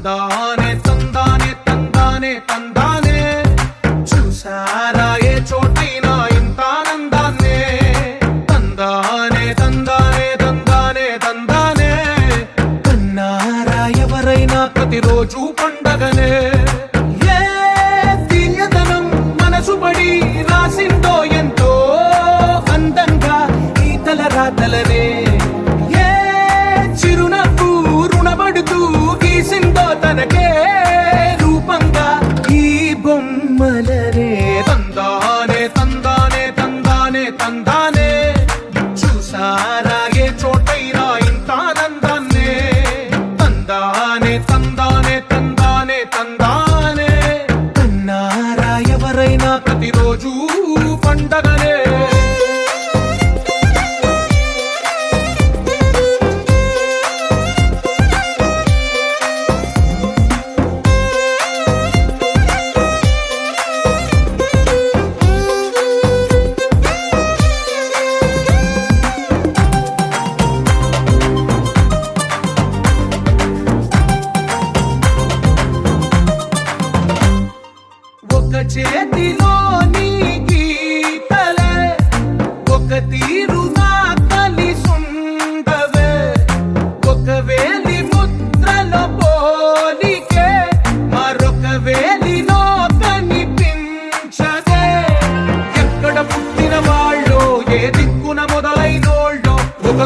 తందానే తందానే తందానే తందానే చూసారా ఏ చోటైనా ఇంత ఆనందాన్నే తందానే తందానే తందానే తందానే కన్నారా ఎవరైనా ప్రతిరోజు పండగనే ఏ తీయదనం మనసు పడి రాసిందో ఎంతో అందంగా ఈ తలరాతలనే ఏ చిరునవ్వు రుణపడుతూ గీసిందో తనకే రూపంగా ఈ బొమ్మలనే తందానే తందానే తందానే తందానే చూసారా ఏ చోటైనా ఇంత ఆనందాన్నే తందానే తందానే తందానే తందానే కన్నారా ఎవరైనా ప్రతిరోజు పండగనే ఒక చేతిలో నీ గీతలే ఒక తీరుగా కలిసుండవే ఒక వేలి ముద్రల పోలికే మరొక వేలిలో కనిపించదే ఎక్కడ పుట్టిన వాళ్ళో ఏ దిక్కున మొదలైనోళ్ళో ఒక